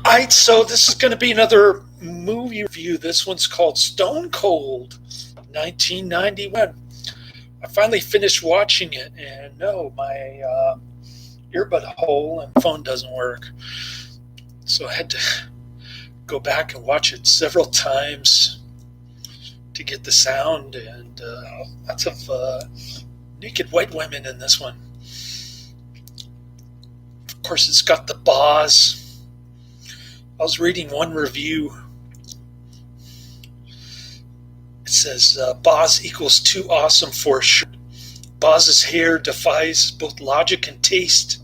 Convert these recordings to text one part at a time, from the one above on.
Alright, so this is going to be another movie review. This one's called Stone Cold, 1991. I finally finished watching it, and no, my earbud hole and phone doesn't work. So I had to go back and watch it several times to get the sound, and lots of naked white women in this one. Of course, it's got the Boz. I was reading one review. It says, Boz equals too awesome for sure. Boz's hair defies both logic and taste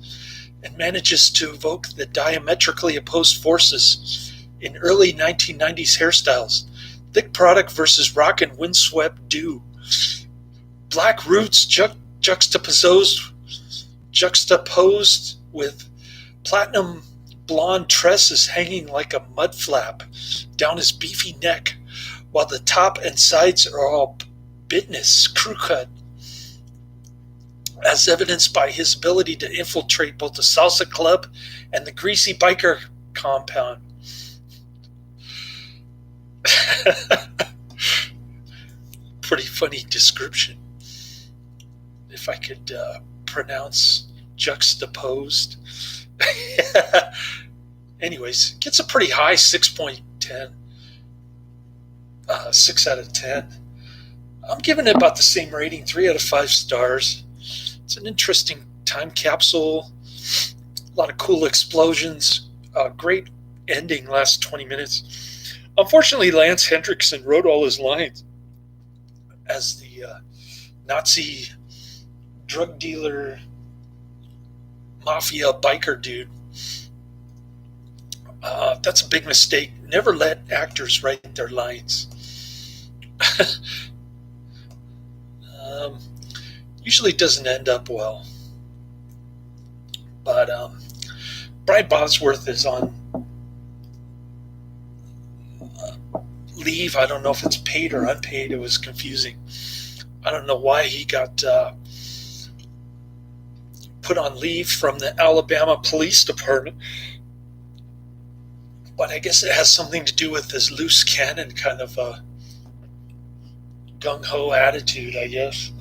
and manages to evoke the diametrically opposed forces in early 1990s hairstyles. Thick product versus rock and windswept dew. Black roots juxtaposed with platinum blonde tresses hanging like a mud flap down his beefy neck, while the top and sides are all business crew cut, as evidenced by his ability to infiltrate both the salsa club and the greasy biker compound. Pretty funny description. If I could pronounce juxtaposed. Anyways, gets a pretty high 6.10. 6 out of 10. I'm giving it about the same rating, 3 out of 5 stars. It's an interesting time capsule. A lot of cool explosions. Great ending, last 20 minutes. Unfortunately, Lance Henriksen wrote all his lines as the Nazi drug dealer, mafia biker dude. That's a big mistake. Never let actors write their lines. Usually doesn't end up well. But Brian Bosworth is on leave. I don't know if it's paid or unpaid. It was confusing. I don't know why he got put on leave from the Alabama Police Department. But I guess it has something to do with his loose cannon kind of gung-ho attitude, I guess.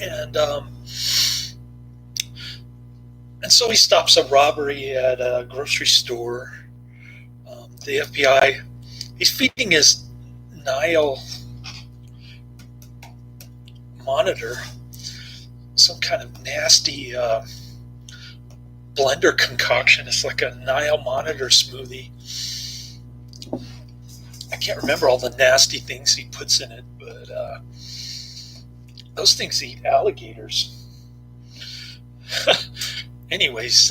And so he stops a robbery at a grocery store. The FBI, he's feeding his Nile monitor some kind of nasty blender concoction. It's like a Nile monitor smoothie. I can't remember all the nasty things he puts in it, but those things eat alligators. Anyways,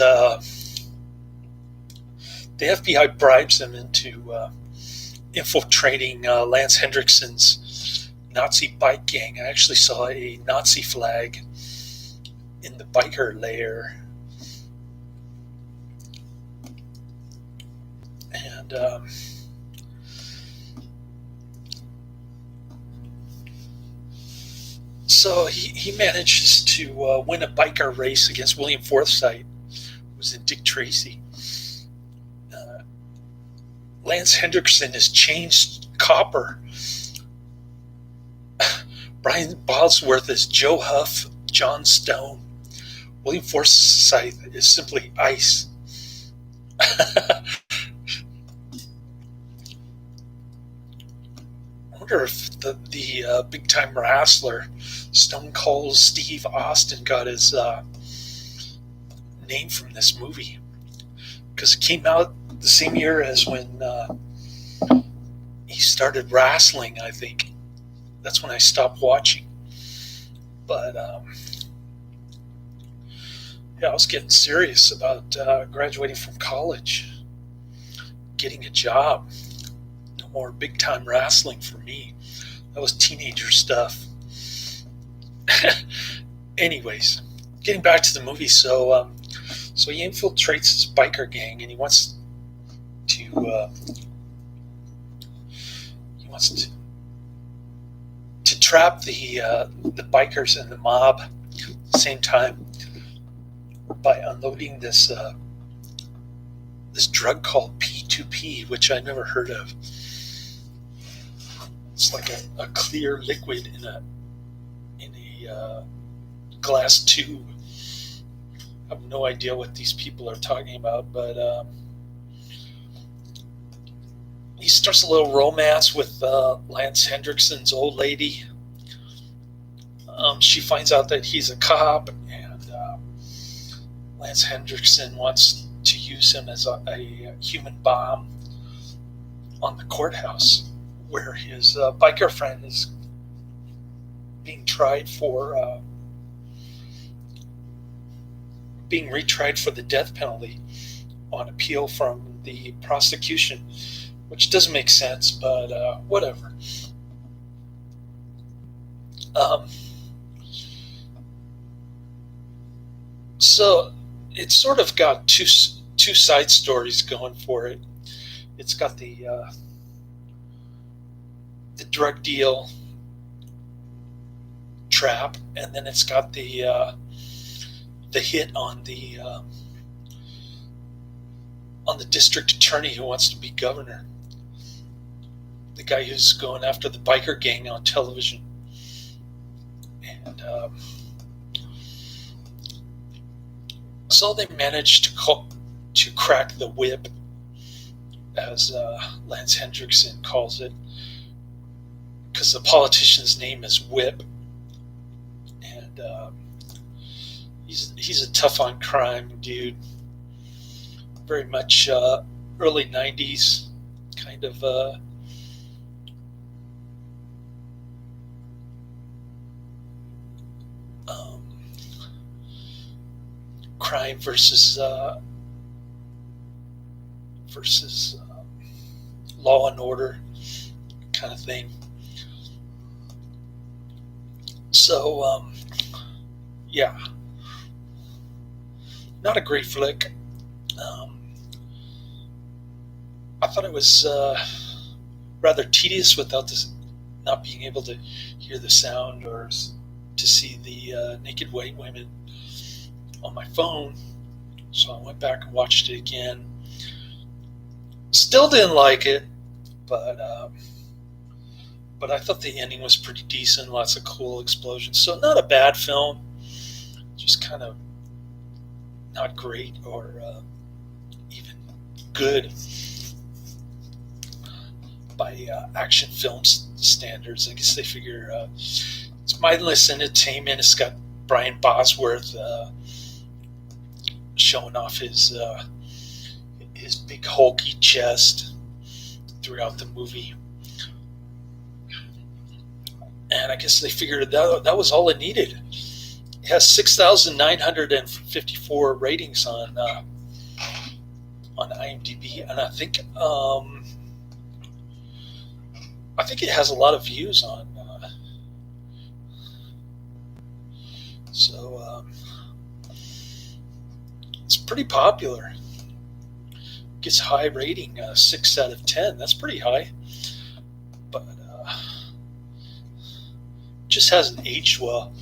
the FBI bribes him into infiltrating Lance Henriksen's Nazi bike gang. I actually saw a Nazi flag in the biker lair. And so he manages to win a biker race against William Forsythe, who was in Dick Tracy. Lance Henriksen is changed copper. Brian Bosworth is Joe Huff, John Stone. William Forsythe is simply ice. I wonder if the big time wrestler Stone Cold Steve Austin got his name from this movie, because it came out the same year as when he started wrestling. I think that's when I stopped watching. But yeah, I was getting serious about graduating from college, getting a job. No more big time wrestling for me. That was teenager stuff. Anyways, getting back to the movie. So he infiltrates this biker gang, and he wants to trap the bikers and the mob at the same time. by unloading this drug called P2P, which I never heard of. It's like a clear liquid in a glass tube. I have no idea what these people are talking about, but he starts a little romance with Lance Henriksen's old lady. She finds out that he's a cop, and Lance Henriksen wants to use him as a human bomb on the courthouse, where his biker friend is being tried for being retried for the death penalty on appeal from the prosecution, which doesn't make sense, but whatever. So it's sort of got two side stories going for it. It's got the drug deal trap, and then it's got the hit on the district attorney who wants to be governor, the guy who's going after the biker gang on television. And so they managed to crack the whip, as Lance Henriksen calls it, because the politician's name is Whip, and he's a tough on crime dude, very much early 90s kind of crime versus law and order kind of thing. So yeah, not a great flick. I thought it was rather tedious without this, not being able to hear the sound or to see the naked white women on my phone. So I went back and watched it again. Still didn't like it, but I thought the ending was pretty decent. Lots of cool explosions. So not a bad film, just kind of not great or even good by action film standards. I guess they figure it's mindless entertainment. It's got Brian Bosworth showing off his big hulky chest throughout the movie, and I guess they figured that was all it needed. It has 6,954 ratings on IMDb, and I think it has a lot of views on. So it's pretty popular. Gets high rating, 6 out of 10. That's pretty high, but just hasn't aged well.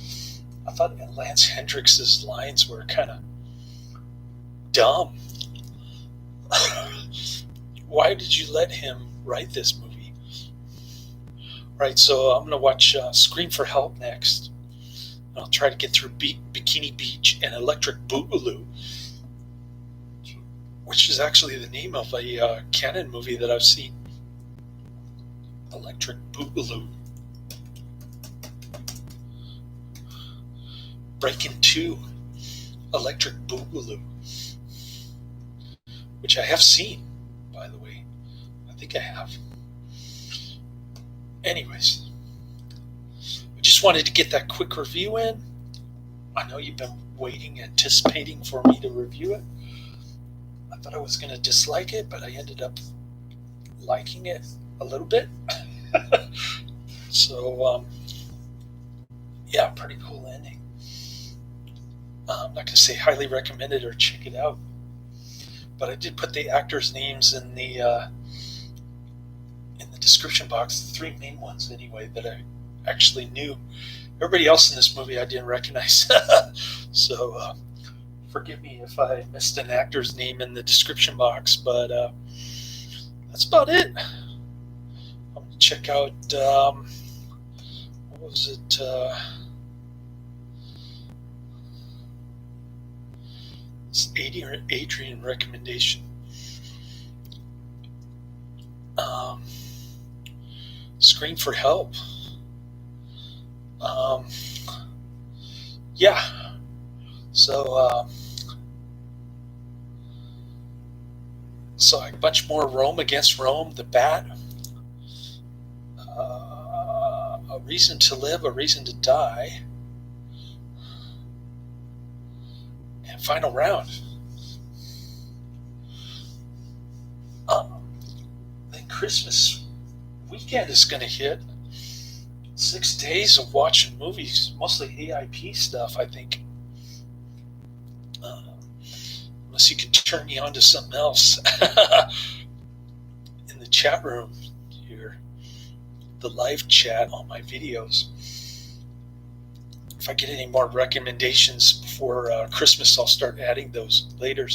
I thought Lance Henriksen's lines were kind of dumb. Why did you let him write this movie? Right, so I'm going to watch Scream for Help next. I'll try to get through Bikini Beach and Electric Boogaloo, which is actually the name of a Canon movie that I've seen. Electric Boogaloo. Breaking 2, Electric Boogaloo, which I have seen, by the way. I think I have. Anyways, I just wanted to get that quick review in. I know you've been waiting, anticipating for me to review it. I thought I was going to dislike it, but I ended up liking it a little bit. So, yeah, pretty cool ending. I'm not going to say highly recommended or check it out, but I did put the actors' names in the description box, the 3 main ones anyway, that I actually knew. Everybody else in this movie I didn't recognize. So Forgive me if I missed an actor's name in the description box, but that's about it. I'm going to check out, what was it? It's Adrian recommendation. Scream for help. Yeah. So a bunch more Rome Against Rome, The Bat, A Reason to Live, A Reason to Die, and Final Round. Then Christmas weekend is going to hit. 6 days of watching movies, mostly AIP stuff, I think. Unless you can turn me on to something else in the chat room here, the live chat on my videos. If I get any more recommendations before Christmas, I'll start adding those later.